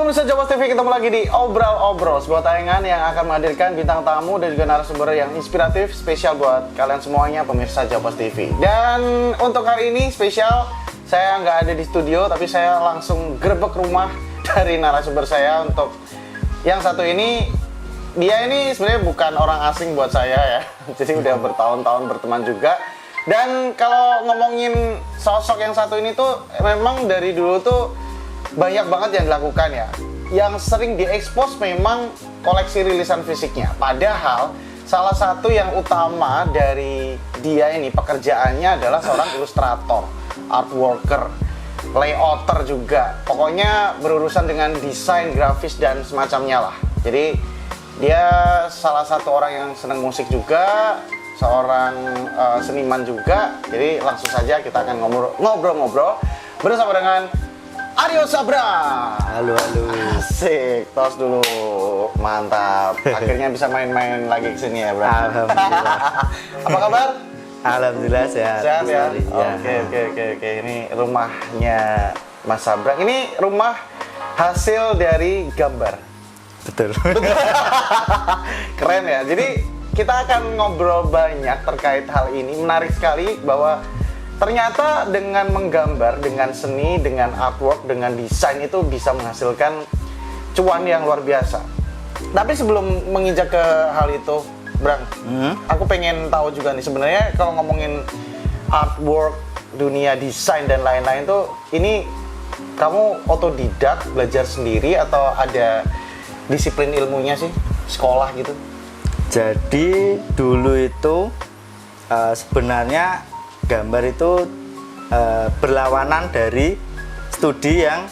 pemirsa Jawa TV, ketemu lagi di Obrol-Obrol, sebuah tayangan yang akan menghadirkan bintang tamu dan juga narasumber yang inspiratif, spesial buat kalian semuanya pemirsa Jawa TV. Dan untuk hari ini spesial, saya nggak ada di studio, tapi saya langsung grebek rumah dari narasumber saya. Untuk yang satu ini, dia ini sebenarnya bukan orang asing buat saya ya, jadi udah bertahun-tahun berteman juga. Dan kalau ngomongin sosok yang satu ini tuh, memang dari dulu tuh banyak banget yang dilakukan ya. Yang sering diekspos memang koleksi rilisan fisiknya. Padahal salah satu yang utama dari dia ini pekerjaannya adalah seorang ilustrator, art worker, layouter juga. Pokoknya berurusan dengan desain grafis dan semacamnya lah. Jadi dia salah satu orang yang senang musik juga, seorang seniman juga. Jadi langsung saja kita akan ngobrol-ngobrol bersama dengan Aryo Sabra. Halo. Asik, tos dulu. Mantap. Akhirnya bisa main-main lagi ke sini ya, Bro. Alhamdulillah. Apa kabar? Alhamdulillah sehat. Sehat ya? Ya. Oke. Ini rumahnya Mas Sabra. Ini rumah hasil dari gambar. Betul. Keren ya. Jadi kita akan ngobrol banyak terkait hal ini. Menarik sekali bahwa ternyata dengan menggambar, dengan seni, dengan artwork, dengan desain itu bisa menghasilkan cuan yang luar biasa. Tapi sebelum menginjak ke hal itu, Brang, aku pengen tahu juga nih, sebenarnya kalau ngomongin artwork, dunia desain dan lain-lain tuh, ini kamu otodidak, belajar sendiri atau ada disiplin ilmunya sih, sekolah gitu? Jadi dulu itu sebenarnya gambar itu berlawanan dari studi yang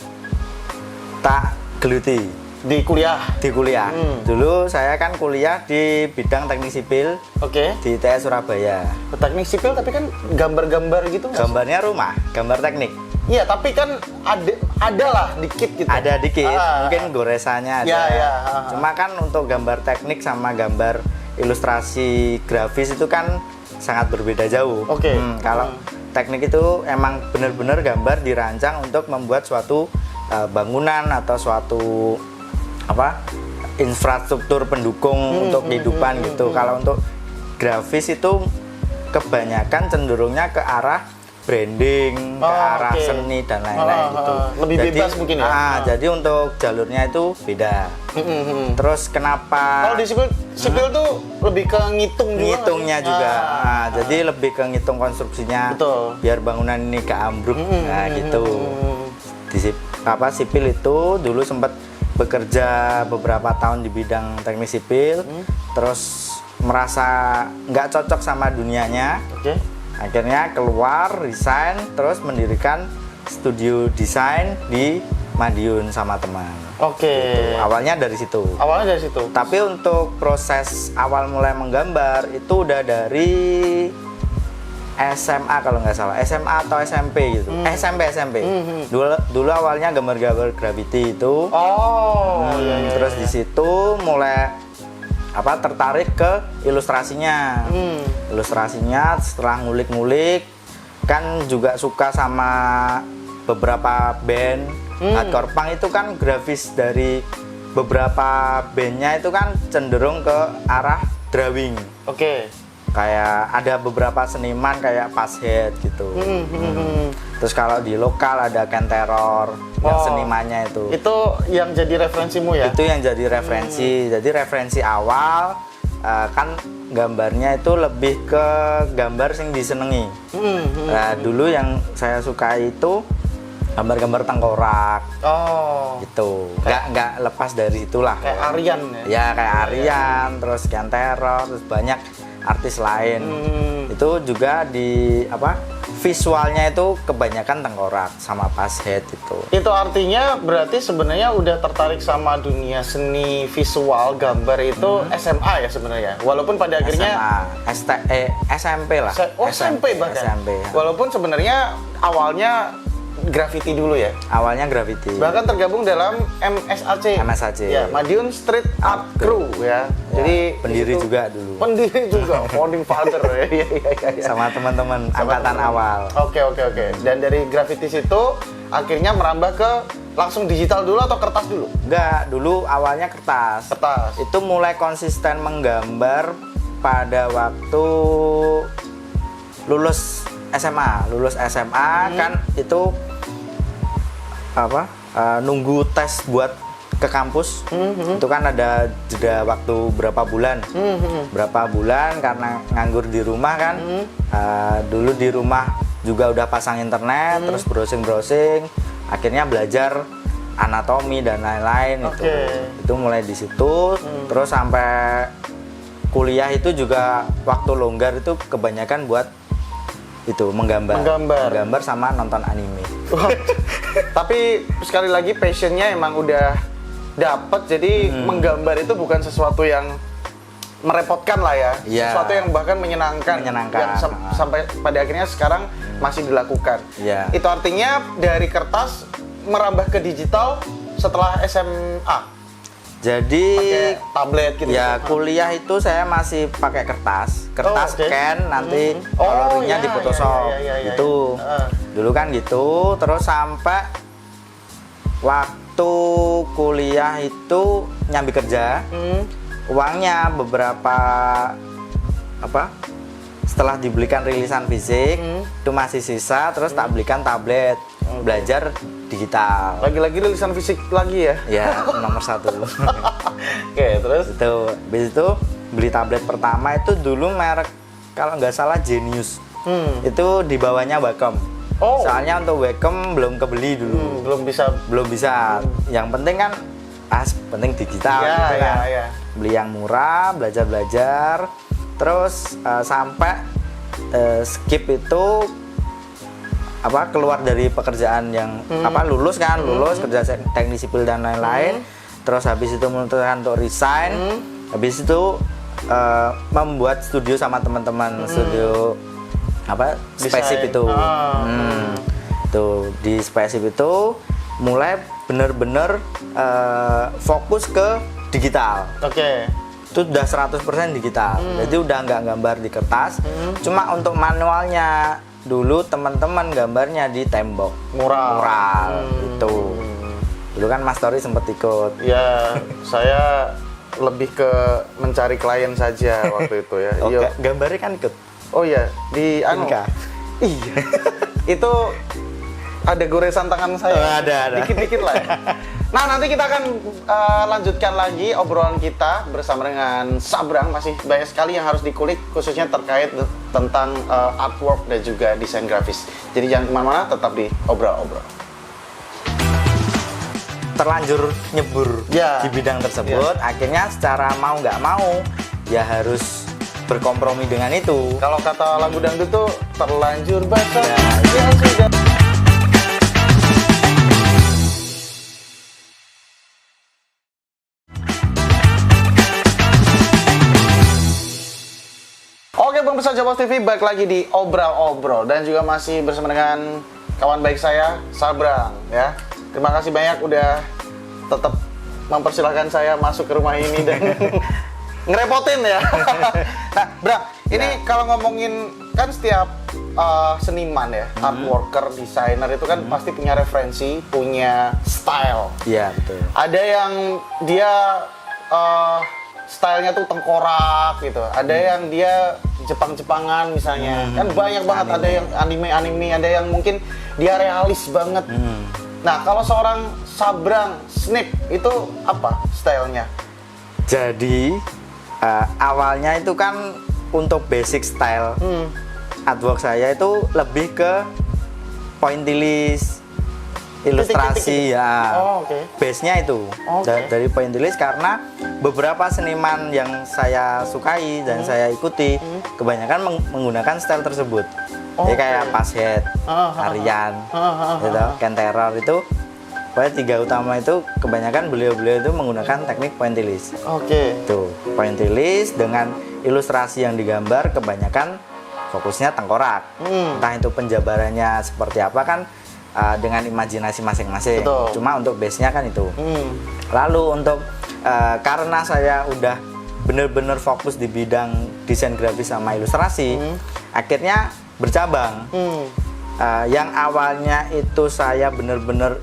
tak geluti Di kuliah? di kuliah. Dulu saya kan kuliah di bidang teknik sipil Oke. di ITS Surabaya. Teknik sipil tapi kan gambar-gambar gitu nggak sih? Gambarnya rumah, gambar teknik. Iya, tapi kan ada lah dikit gitu. Ada dikit, mungkin goresannya ada. Ya. Cuma kan untuk gambar teknik sama gambar ilustrasi grafis itu kan sangat berbeda jauh. Oke. Kalau teknik itu emang benar-benar gambar dirancang untuk membuat suatu bangunan atau suatu infrastruktur pendukung untuk kehidupan gitu. Kalau untuk grafis itu kebanyakan cenderungnya ke arah branding, ke arah seni dan lain-lain gitu. Lebih bebas mungkin ya. Jadi untuk jalurnya itu beda. Terus kenapa? Kalau di sipil tuh lebih ke ngitungnya juga. Jadi lebih ke ngitung konstruksinya. Betul. Biar bangunan ini gak ambruk. Nah, gitu. Di sipil itu dulu sempat bekerja beberapa tahun di bidang teknik sipil. Terus merasa nggak cocok sama dunianya. Oke. Akhirnya keluar, resign, terus mendirikan studio desain di Madiun sama teman. Oke. Gitu. Awalnya dari situ. Tapi untuk proses awal mulai menggambar itu udah dari SMA kalau nggak salah, SMA atau SMP gitu. SMP. Dulu awalnya gambar-gambar graffiti itu. Terus di situ mulai tertarik ke ilustrasinya. Ilustrasinya setelah ngulik-ngulik kan juga suka sama beberapa band hardcore punk itu kan grafis dari beberapa bandnya itu kan cenderung ke arah drawing. Oke. Kayak ada beberapa seniman kayak Passhead gitu. Terus kalau di lokal ada Ken Terror yang senimannya itu. Itu yang jadi referensimu ya? Itu yang jadi referensi. Jadi referensi awal kan gambarnya itu lebih ke gambar yang disenengi. Nah, dulu yang saya suka itu gambar-gambar tengkorak. Gitu. Nggak lepas dari itulah. Kayak Aryan ya? Ya kayak Aryan, terus Ken Terror, terus banyak artis lain. Itu juga di visualnya itu kebanyakan tengkorak sama Passhead itu. Itu artinya berarti sebenarnya udah tertarik sama dunia seni visual gambar itu SMA ya sebenarnya. Walaupun pada akhirnya SMP lah. SMP bahkan. SMP. Walaupun sebenarnya awalnya graffiti dulu ya. Awalnya graffiti. Bahkan tergabung dalam MSAC. Ya, Madiun Street Art Crew ya. Jadi pendiri juga dulu. Pendiri juga, founding father ya. Sama teman-teman angkatan awal. Oke. Dan dari graffiti situ akhirnya merambah ke langsung digital dulu atau kertas dulu? Enggak, dulu awalnya kertas. Kertas. Itu mulai konsisten menggambar pada waktu lulus SMA. Lulus SMA kan itu apa? Nunggu tes buat ke kampus. Itu kan ada jeda waktu berapa bulan. Berapa bulan karena nganggur di rumah kan. Dulu di rumah juga udah pasang internet, terus browsing, akhirnya belajar anatomi dan lain-lain. Itu mulai di situ, terus sampai kuliah itu juga waktu longgar itu kebanyakan buat itu menggambar sama nonton anime. Tapi sekali lagi passionnya emang udah dapet, jadi menggambar itu bukan sesuatu yang merepotkan lah ya, sesuatu yang bahkan menyenangkan. Yang sampai pada akhirnya sekarang masih dilakukan. Itu artinya dari kertas merambah ke digital setelah SMA. Jadi pakai tablet gitu. Ya, kuliah itu saya masih pakai kertas scan nanti colornya di Photoshop. Itu dulu kan gitu, terus sampai waktu kuliah itu nyambi kerja. Uangnya beberapa setelah dibelikan rilisan fisik itu masih sisa, terus tak belikan tablet belajar digital. Lagi-lagi rilisan fisik lagi ya? Ya, nomor 1. Oke, terus? Habis itu beli tablet pertama itu dulu merek kalau nggak salah Genius. Itu di bawahnya Wacom. Soalnya untuk Wacom belum kebeli dulu. Belum bisa. Yang penting kan penting digital gitu kan. Beli yang murah, belajar, terus sampai skip itu keluar dari pekerjaan yang lulus kerja teknik sipil dan lain-lain. Terus habis itu memutuskan untuk resign. Habis itu membuat studio sama teman-teman, studio Spaceship itu. Tuh di Spaceship itu mulai bener-bener fokus ke digital. Itu udah 100% digital. Jadi udah nggak gambar di kertas. Cuma untuk manualnya dulu teman-teman gambarnya di tembok. Mural itu. Dulu kan Mas Tori sempat ikut. Ya, saya lebih ke mencari klien saja waktu itu ya. Gambarnya kan ikut. Oh iya, di Iya. Itu ada goresan tangan saya. Ada. Dikit-dikit lah ya. Nah, nanti kita akan lanjutkan lagi obrolan kita bersama dengan Sabrang. Masih banyak sekali yang harus dikulik, khususnya terkait tentang artwork dan juga desain grafis. Jadi jangan kemana-mana, tetap di Obrol-Obrol. Terlanjur nyebur di bidang tersebut, akhirnya secara mau nggak mau ya harus berkompromi dengan itu. Kalau kata lagu dangdut tuh terlanjur basah. Ya sudah. Oke, pemirsa Jawa TV, balik lagi di Obrol-Obrol dan juga masih bersama dengan kawan baik saya, Sabrang ya. Terima kasih banyak udah tetap mempersilahkan saya masuk ke rumah ini dan ngerepotin ya. Nah, Bra, ini kalau ngomongin kan setiap seniman ya, artworker, desainer itu kan pasti punya referensi, punya style. Iya, betul. Ada yang dia stylenya tuh tengkorak gitu, ada yang dia Jepang-Jepangan misalnya, kan banyak banget. Ada yang anime-anime, ada yang mungkin dia realis banget. Nah, kalau seorang Sabrang Snip itu apa stylenya? Jadi awalnya itu kan untuk basic style artwork saya itu lebih ke pointillist, ilustrasi ya. Base-nya itu dari pointillist karena beberapa seniman yang saya sukai dan saya ikuti kebanyakan menggunakan style tersebut. Jadi kayak Pashead, Aryan, gitu, Ken Terror itu. Pokoknya 3 utama itu kebanyakan beliau-beliau itu menggunakan teknik pointillist. Tuh, pointillist dengan ilustrasi yang digambar kebanyakan fokusnya tengkorak. Entah itu penjabarannya seperti apa kan dengan imajinasi masing-masing. Cuma untuk base-nya kan itu. Lalu untuk karena saya udah bener-bener fokus di bidang desain grafis sama ilustrasi, akhirnya bercabang. Yang awalnya itu saya bener-bener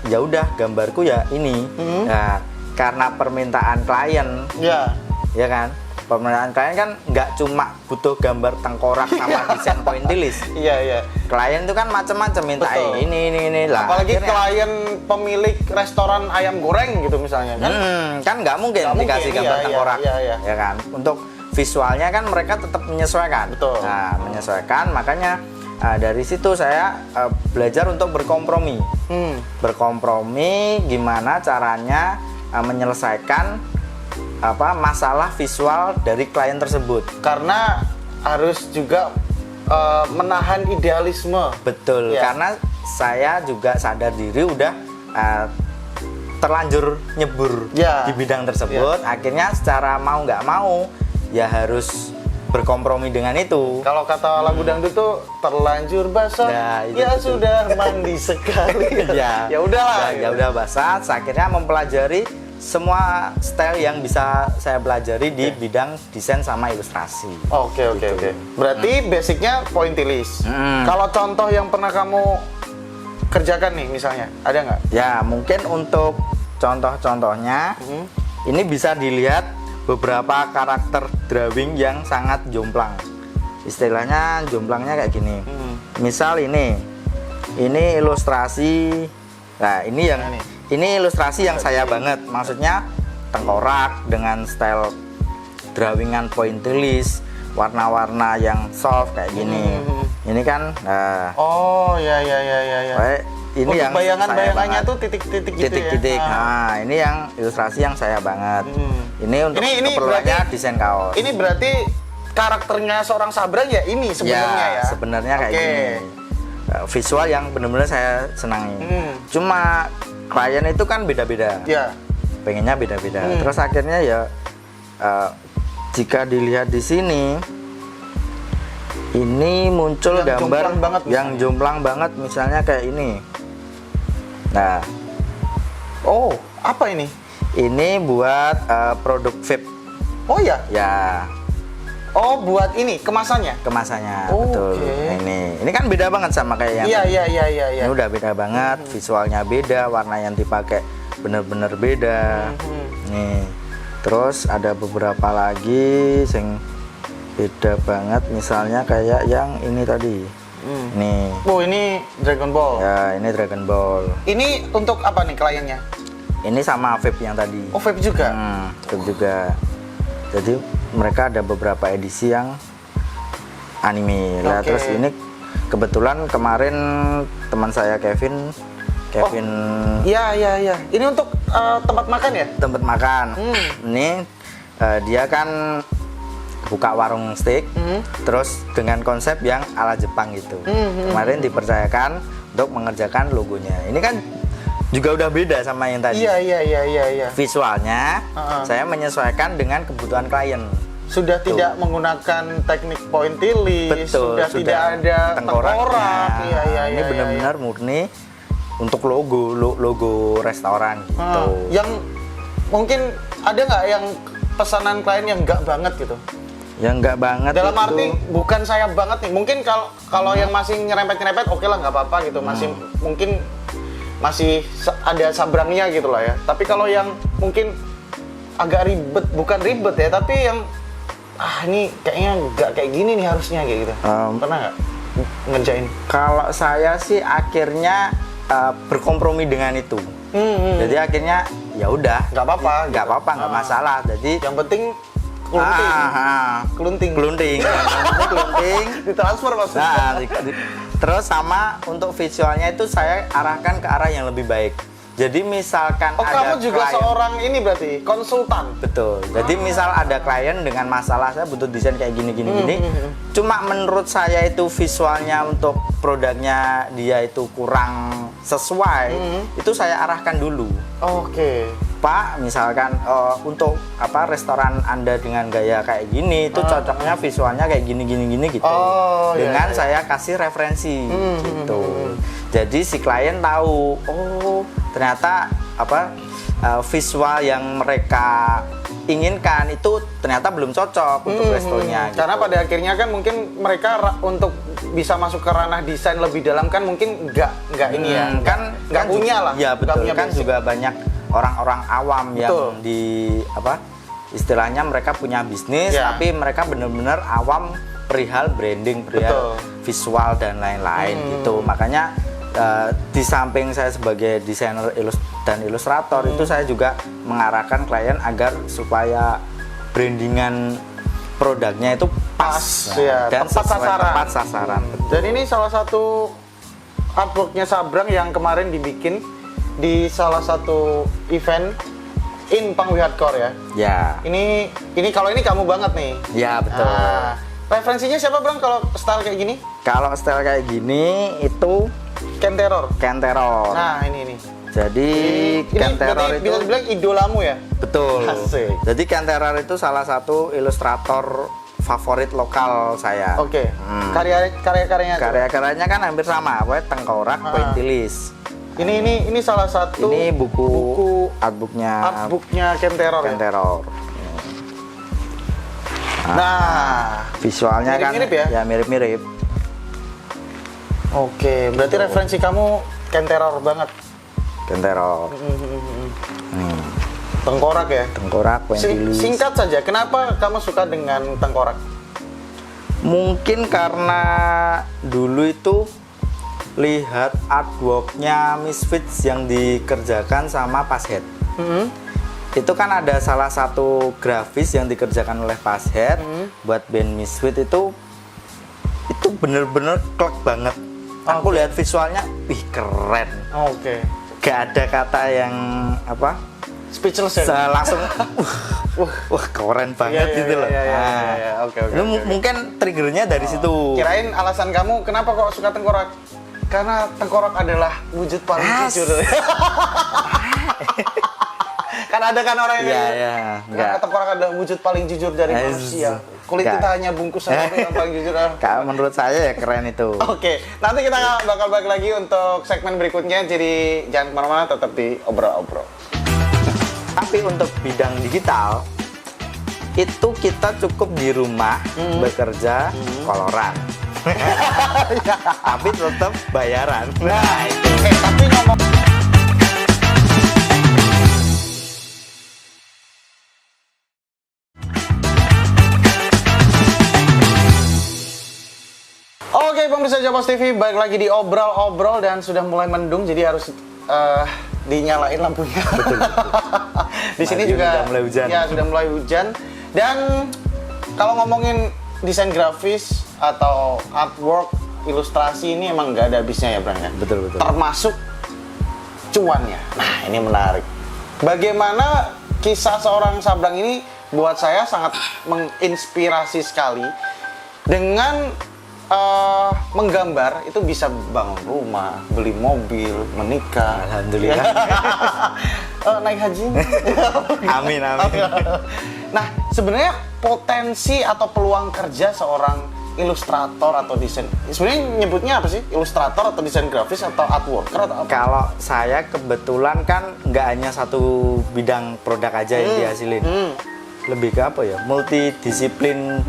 ya udah gambarku ya ini. Nah, karena permintaan klien, Ya. ya kan, permintaan klien kan nggak cuma butuh gambar tengkorak sama desain pointillis. Iya. Klien itu kan macam-macam minta Betul. ini lah. Apalagi Akhirnya, klien pemilik restoran ayam goreng gitu misalnya kan. kan nggak mungkin Nggak dikasih mungkin, gambar iya, tengkorak, iya. ya kan. Untuk visualnya kan mereka tetap menyesuaikan. Betul. Nah, menyesuaikan, makanya dari situ saya belajar untuk berkompromi. Berkompromi gimana caranya menyelesaikan masalah visual dari klien tersebut. Karena harus juga menahan idealisme. Betul, Ya. karena saya juga sadar diri udah terlanjur nyebur Ya. di bidang tersebut. Akhirnya secara mau nggak mau ya harus berkompromi dengan itu. Kalau kata lagu dangdut tuh terlanjur basah, Nah, itu ya betul. sudah mandi sekali. Ya udahlah. Ya udah basah. Akhirnya mempelajari semua style yang bisa saya pelajari di bidang desain sama ilustrasi. Oke. Berarti basicnya pointillis. Kalau contoh yang pernah kamu kerjakan nih misalnya, ada nggak? Ya mungkin untuk contoh-contohnya ini bisa dilihat beberapa karakter drawing yang sangat jomplang. Istilahnya jomplangnya kayak gini. Misal ini ilustrasi. Nah ini ilustrasi yang saya banget. Maksudnya tengkorak dengan style drawingan pointillis, warna-warna yang soft kayak gini. Ini kan. Oh ya. Ini Untuk yang bayangan-bayangannya tuh titik-titik gitu titik-titik. ya. Nah, ini yang ilustrasi yang saya banget. Ini untuk Ini keperluannya berarti- desain kaos. Ini berarti karakternya seorang Sabrang ya ini sebenarnya ya. Sebenarnya kayak Oke. gini. Visual yang benar-benar saya senangi. Cuma klien itu kan beda-beda. Ya. Pengennya beda-beda. Terus akhirnya ya jika dilihat di sini ini muncul Yang gambar jomplang banget yang misalnya. jomplang banget misalnya kayak ini. Nah, Oh, apa ini? ini buat produk vape. Oh ya. Ya, Oh, buat ini kemasannya. kemasannya. Oh, Betul. oke. Nah, ini kan beda banget sama kayak yang Iya, tadi. iya. Ini udah beda banget, visualnya beda, warna yang dipakai bener-bener beda. Nih, terus ada beberapa lagi yang beda banget, misalnya kayak yang ini tadi. Nih, Oh, ini Dragon Ball. ya ini Dragon Ball. Ini untuk apa nih kliennya? Ini sama vape yang tadi. Oh, vape juga. Vape juga. Jadi mereka ada beberapa edisi yang anime. Nah, Oke. terus ini kebetulan kemarin teman saya Kevin Iya. Ini untuk tempat makan ya? tempat makan. Ini dia kan buka warung steak, terus dengan konsep yang ala Jepang gitu. Kemarin dipercayakan untuk mengerjakan logonya. Ini kan juga udah beda sama yang tadi. Iya. Visualnya Uh-uh. saya menyesuaikan dengan kebutuhan klien. Sudah tidak menggunakan teknik pointillis, sudah tidak ada tengkorak. Iya. Ini benar-benar murni untuk logo restoran gitu. Yang mungkin ada nggak yang pesanan klien yang nggak banget gitu? Yang enggak banget Dalam itu, arti bukan saya banget nih. Mungkin kalau yang masih nyerempet-nyerempet oke lah nggak apa-apa gitu. Mungkin masih ada sabrangnya gitu lah ya. Tapi kalau yang mungkin agak ribet, bukan ribet ya, tapi yang ini kayaknya nggak kayak gini nih harusnya kayak gitu. Pernah nggak ngerjain? kalau saya sih akhirnya berkompromi dengan itu. Jadi akhirnya ya udah, Nggak apa-apa. nggak apa-apa, nggak masalah. Jadi Yang penting kelunting. kelunting. Kelunting. Kelunting. Ditransfer maksudnya. Nah, terus sama untuk visualnya itu saya arahkan ke arah yang lebih baik. Jadi misalkan Oh, ada kamu juga klien, seorang ini berarti konsultan. betul. Jadi misal ada klien dengan masalah saya butuh desain kayak gini. Cuma menurut saya itu visualnya untuk produknya dia itu kurang sesuai. Itu saya arahkan dulu. Oke. Pak, misalkan untuk restoran Anda dengan gaya kayak gini itu cocoknya visualnya kayak gini gitu. Oh, iya, Dengan iya. saya kasih referensi gitu. Jadi si klien tahu, oh ternyata visual yang mereka inginkan itu ternyata belum cocok untuk restonya. Karena gitu. pada akhirnya kan mungkin mereka untuk bisa masuk ke ranah desain lebih dalam kan mungkin nggak ini ya, nggak punya lah. Ya nggak betul, punya kan basic. juga banyak orang-orang awam Betul. yang di apa istilahnya mereka punya bisnis Ya. tapi mereka benar-benar awam perihal branding, perihal Betul. visual dan lain-lain gitu. Makanya di samping saya sebagai desainer dan ilustrator itu saya juga mengarahkan klien agar supaya brandingan produknya itu pas, ya, dan tepat sesuai sasaran. tepat sasaran. Betul. Dan ini salah satu artworknya Sabrang yang kemarin dibikin di salah satu event in Pangwi Hardcore ya. Ya, Ini kalau ini kamu banget nih. ya betul. Ah, referensinya siapa Bang kalau style kayak gini? Kalau style kayak gini itu Ken Terror. Ken Terror. Nah, ini. Jadi Ken Terror berarti itu bisa dibilang idolamu ya? betul. Asik. Jadi Ken Terror itu salah satu ilustrator favorit lokal saya. Oke. Karya-karyanya. Karya-karyanya kan hampir sama, pokoknya tengkorak, pointilis. Ini salah satu Ini buku artbooknya artbooknya Ken Terror. Ken Ya? Terror. Nah, Visualnya Mirip-mirip kan ya? mirip-mirip. oke. Berarti referensi kamu Ken Terror banget. Ken Terror. Tengkorak ya? Tengkorak, pointilis. Singkat saja, kenapa kamu suka dengan tengkorak? Mungkin karena dulu itu lihat artworknya Misfits yang dikerjakan sama Passhead. Itu kan ada salah satu grafis yang dikerjakan oleh Passhead buat band Misfits itu bener-bener klek banget. Aku lihat visualnya, keren. Oke. Gak ada kata yang apa Speechless ya? langsung wah keren banget Iya, gitu loh. iya. Oke. Itu mungkin triggernya dari situ. Kirain alasan kamu kenapa kok suka tengkorak? Karena tengkorak adalah wujud paling jujur. Kan ada kan orang yang Iya. karena tengkorak adalah wujud paling jujur dari manusia. Kulit Enggak. kita hanya bungkus sama yang paling jujur. Kalau menurut saya ya keren itu. Oke, nanti kita bakal balik lagi untuk segmen berikutnya. Jadi jangan kemana-mana, tetap di obrol-obrol. Tapi untuk bidang digital itu kita cukup di rumah bekerja koloran. Tapi tetap bayaran. Nah, itu. Tapi ngomong Oke, pemirsa Japas TV, balik lagi di obrol-obrol dan sudah mulai mendung, jadi harus dinyalain lampunya. Betul. Di sini juga sudah mulai hujan. Ya, sudah mulai hujan. Dan kalau ngomongin desain grafis atau artwork, ilustrasi ini emang nggak ada habisnya ya, Bang ya. Betul. Termasuk cuannya. Nah, ini menarik. Bagaimana kisah seorang Sabrang ini buat saya sangat menginspirasi sekali. Dengan menggambar itu bisa bangun rumah, beli mobil, menikah. Alhamdulillah. Naik haji. Amin. Nah, sebenarnya potensi atau peluang kerja seorang ilustrator atau desain, sebenarnya nyebutnya apa sih? Ilustrator atau desain grafis atau artworker atau apa? Kalau saya kebetulan kan nggak hanya satu bidang produk aja yang dihasilin. Lebih ke apa ya? Multidisiplin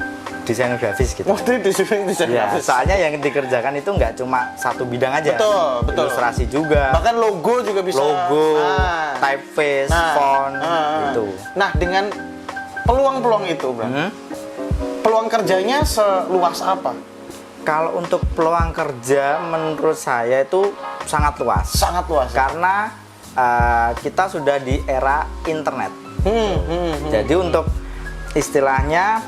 desain grafis gitu. Multidisiplin desain Ya, grafis. soalnya yang dikerjakan itu nggak cuma satu bidang aja. Betul. Ilustrasi juga. Bahkan logo juga bisa. Logo, typeface, font, gitu. Nah, dengan peluang-peluang itu, Bang. Peluang kerjanya seluas apa? Kalau untuk peluang kerja menurut saya itu sangat luas. Sangat luas. Karena kita sudah di era internet. Jadi untuk istilahnya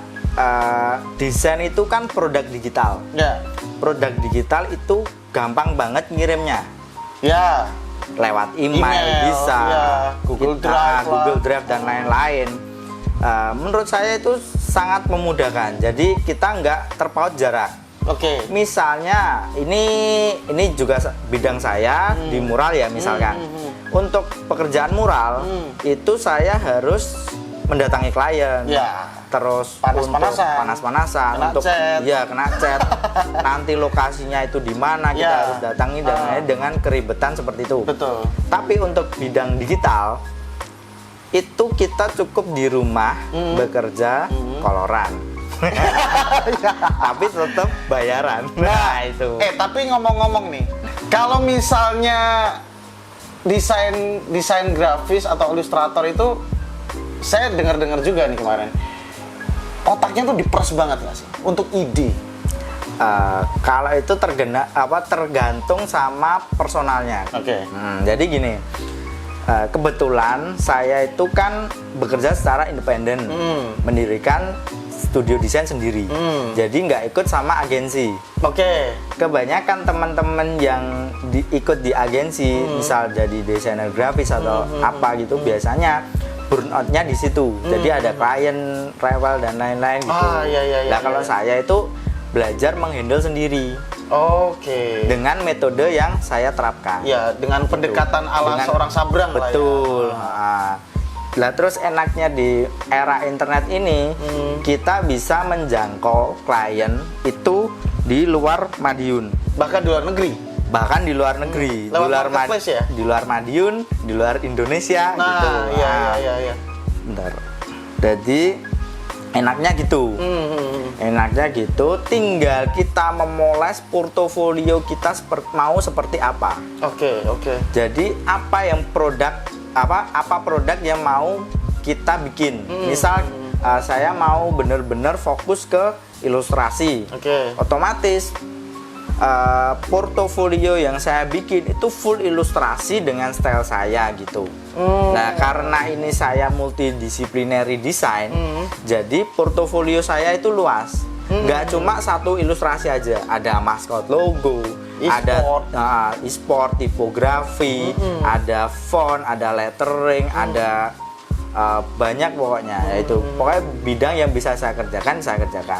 desain itu kan produk digital. Ya. Produk digital itu gampang banget ngirimnya. Ya. Lewat email bisa, ya. Google Drive lah. Google Drive dan lain-lain. Menurut saya itu sangat memudahkan. Jadi kita nggak terpaut jarak. Oke. Misalnya ini juga bidang saya di mural ya misalkan. Untuk pekerjaan mural itu saya harus mendatangi klien. Ya. Terus Panas-panasan. untuk panas-panasan Kena untuk cat. ya kena cat. Nanti lokasinya itu di mana kita Ya. harus datangi dan lain-lain dengan keribetan seperti itu. Betul. Tapi untuk bidang digital itu kita cukup di rumah bekerja koloran. Tapi tetap bayaran. Nah, itu. Tapi ngomong-ngomong nih, kalau misalnya desain grafis atau ilustrator itu, saya dengar-dengar juga nih kemarin, otaknya tuh diperes banget nggak sih untuk ide? Kalau itu tergantung sama personalnya. Oke. Jadi gini, kebetulan saya itu kan bekerja secara independen, mendirikan studio desain sendiri. Jadi nggak ikut sama agensi. Oke. Kebanyakan teman-teman yang ikut di agensi, misal jadi desainer grafis atau apa gitu, biasanya burnout-nya di situ. Jadi ada klien rewel dan lain-lain gitu. Iya, Kalau saya itu belajar menghandle sendiri. Oke. Dengan metode yang saya terapkan. Ya, dengan pendekatan ala seorang sabrang lah ya. Betul. Lah terus enaknya di era internet ini, kita bisa menjangkau klien itu di luar Madiun. Bahkan di luar negeri. Bahkan di luar negeri. Lewat marketplace ya? Di luar Madiun, di luar Indonesia gitu. Iya. Bentar. Jadi enaknya gitu. Enaknya gitu, tinggal kita memoles portofolio kita mau seperti apa. Oke. Jadi apa produk yang mau kita bikin. Misal saya mau bener-bener fokus ke ilustrasi. Oke. Otomatis portofolio yang saya bikin itu full ilustrasi dengan style saya gitu. Nah, karena ini saya multidisciplinary design, jadi portofolio saya itu luas. Nggak cuma satu ilustrasi aja, ada maskot logo, ada e-sport, tipografi, ada font, ada lettering, ada banyak pokoknya. Yaitu pokoknya bidang yang bisa saya kerjakan,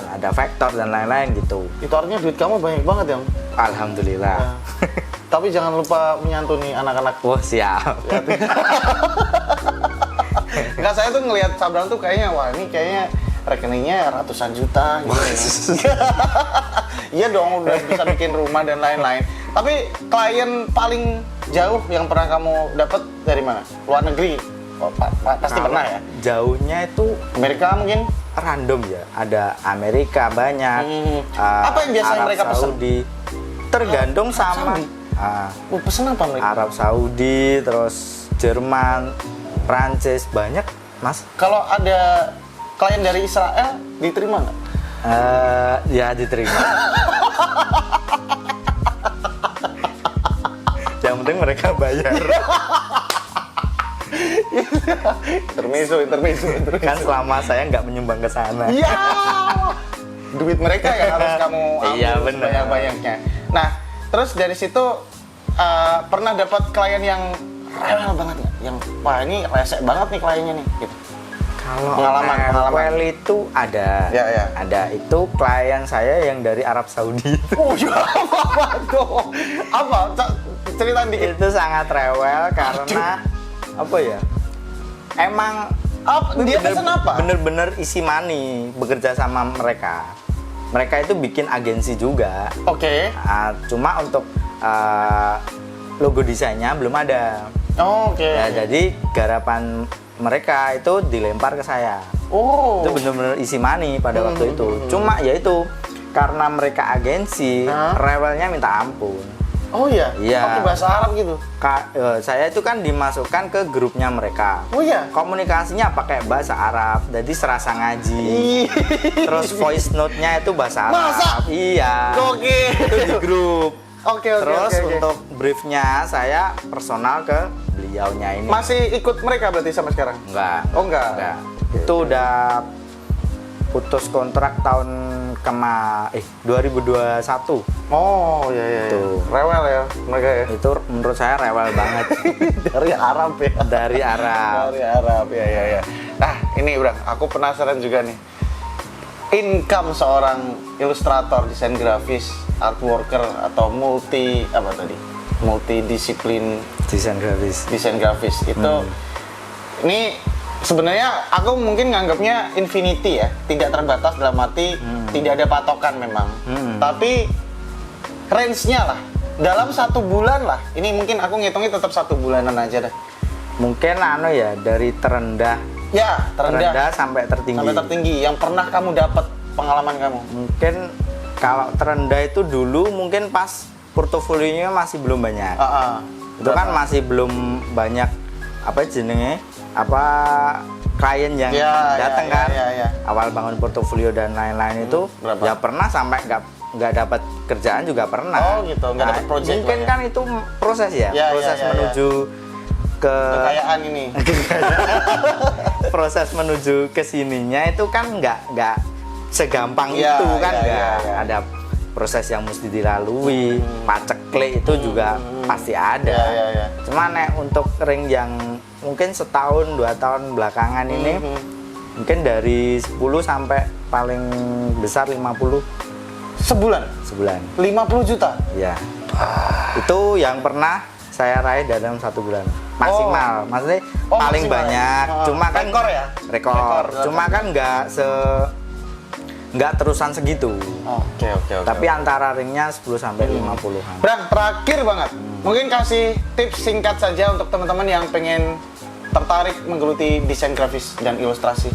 ada vektor dan lain-lain gitu. Itu artinya duit kamu banyak banget ya? Alhamdulillah. Tapi jangan lupa menyantuni anak-anak. Wah, siap. Enggak, saya tuh ngelihat Sabrang tuh kayaknya, wah ini kayaknya rekeningnya ratusan juta gitu. Iya dong, udah bisa bikin rumah dan lain-lain. Tapi klien paling jauh yang pernah kamu dapat dari mana? Luar negeri? Oh, pasti pernah ya? Jauhnya itu Amerika mungkin? random ya. Ada Amerika banyak. Apa yang biasanya Arab mereka pesen? Saudi. Tergantung sama Pesen apa mereka? Arab Saudi, terus Jerman, Prancis, banyak, Mas. Kalau ada klien dari Israel, diterima nggak? Ya diterima. Yang penting mereka bayar. intermezzo. Kan selama saya nggak menyumbang ke sana. Iya. Duit mereka yang harus kamu ambil. Iya, benar. Banyak-banyaknya. Nah, terus dari situ pernah dapat klien yang rewel banget nggak? Yang wah ini resek banget nih kliennya nih. Gitu. Kalau pengalaman itu ada. Ya. Ada itu klien saya yang dari Arab Saudi. Oh ya, apa tuh? Apa? Ceritain dikit. Itu sangat rewel karena apa ya? Emang dia pesen apa? Bener-bener isi money bekerja sama mereka. Mereka itu bikin agensi juga. Oke. Cuma untuk logo desainnya belum ada. Oke. Ya, jadi garapan mereka itu dilempar ke saya. Oh. Itu bener-bener isi money pada waktu itu. Cuma ya itu karena mereka agensi, rewelnya minta ampun. Oh iya? Iya. Pakai bahasa Arab gitu? Saya itu kan dimasukkan ke grupnya mereka. Oh iya? Komunikasinya pakai bahasa Arab, jadi serasa ngaji. Terus voice note-nya itu bahasa Arab. Masa? Iya. Oke. Itu di grup. Oke. Terus untuk briefnya saya personal ke beliaunya ini. Masih ikut mereka berarti sampai sekarang? Enggak. Oh enggak? Itu udah putus kontrak tahun 2021. Oh iya. Tuh. Rewel ya mereka ya? Itu menurut saya rewel banget. Dari Arab ya? Dari Arab. Dari Arab, ya. Nah ini udah, aku penasaran juga nih. Income seorang ilustrator, desain grafis, art worker atau multidisiplin Desain grafis itu ini sebenarnya aku mungkin nganggapnya infinity ya, tidak terbatas dalam arti tidak ada patokan memang, tapi range-nya lah dalam 1 bulan lah. Ini mungkin aku ngitungnya tetap 1 bulanan aja dah. Mungkin ya dari terendah Ya, terendah sampai tertinggi. sampai tertinggi yang pernah kamu dapat pengalaman kamu? Mungkin kalau terendah itu dulu mungkin pas portofolionya masih belum banyak. Itu kan masih belum banyak apa jenenge apa klien yang datang kan. Awal bangun portofolio dan lain-lain itu berapa? ya pernah sampai nggak dapat kerjaan juga pernah. Oh gitu, nggak dapat project. Mungkin kan itu proses ya, proses menuju ke kekayaan ini. Proses menuju ke sininya itu kan nggak segampang itu kan ada proses yang mesti dilalui, paceklik itu juga pasti ada. Cuman untuk ring yang mungkin setahun 2 tahun belakangan ini mungkin dari 10 sampai paling besar 50 Sebulan? 50 juta? Ya. Itu yang pernah saya raih dalam 1 bulan maksimal. Maksudnya paling maksimal. Banyak. Cuma kan rekor ya? Rekor. Cuma kan nggak terusan segitu. Oke. Tapi antara ringnya 10 sampai 50-an. Bang, terakhir banget. Mungkin kasih tips singkat saja untuk teman-teman yang pengen tertarik menggeluti desain grafis dan ilustrasi.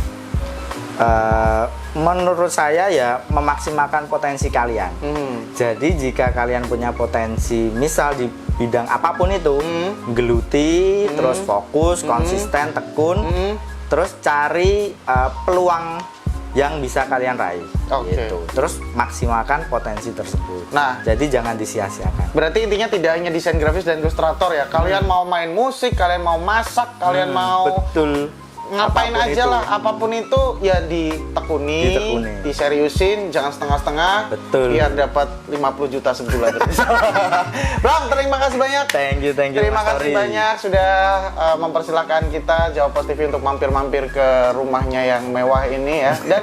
Menurut saya ya memaksimalkan potensi kalian. Jadi jika kalian punya potensi, misal di bidang apapun itu, geluti, terus fokus, konsisten, tekun, terus cari peluang yang bisa kalian raih. Gitu. Terus maksimalkan potensi tersebut. Nah, jadi jangan disia-siakan. Berarti intinya tidak hanya desain grafis dan ilustrator ya. Kalian mau main musik, kalian mau masak, kalian mau ngapain apapun aja itu. Lah, apapun itu ya ditekuni, diseriusin, jangan setengah-setengah. Betul. Biar dapat 50 juta sebulan. Bang, terima kasih banyak. Thank you. Terima kasih banyak sudah mempersilahkan kita Jawa Post TV untuk mampir-mampir ke rumahnya yang mewah ini ya. Dan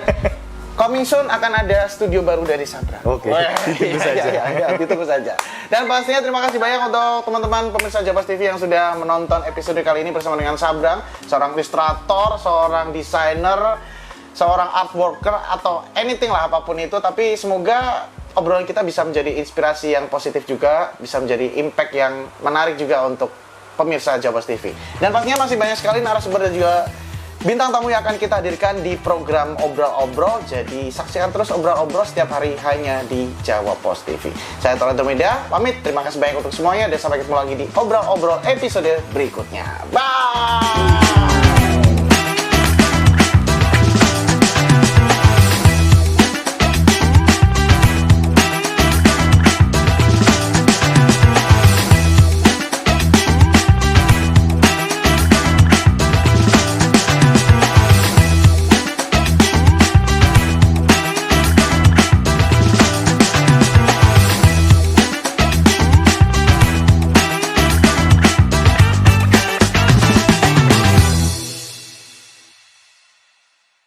coming soon akan ada studio baru dari Sabra. Oke, ditunggu saja. Ditunggu saja. Dan pastinya terima kasih banyak untuk teman-teman pemirsa Jawa Post TV yang sudah menonton episode kali ini bersama dengan Sabrang, seorang ilustrator, seorang desainer, seorang art worker atau anything lah apapun itu. Tapi semoga obrolan kita bisa menjadi inspirasi yang positif juga, bisa menjadi impact yang menarik juga untuk pemirsa Jawa Post TV. Dan pastinya masih banyak sekali narasumber dan juga bintang tamu yang akan kita hadirkan di program Obrol-Obrol. Jadi saksikan terus Obrol-Obrol setiap hari hanya di Jawa Post TV. Saya Tolanto Media, pamit. Terima kasih banyak untuk semuanya dan sampai ketemu lagi di Obrol-Obrol episode berikutnya. Bye!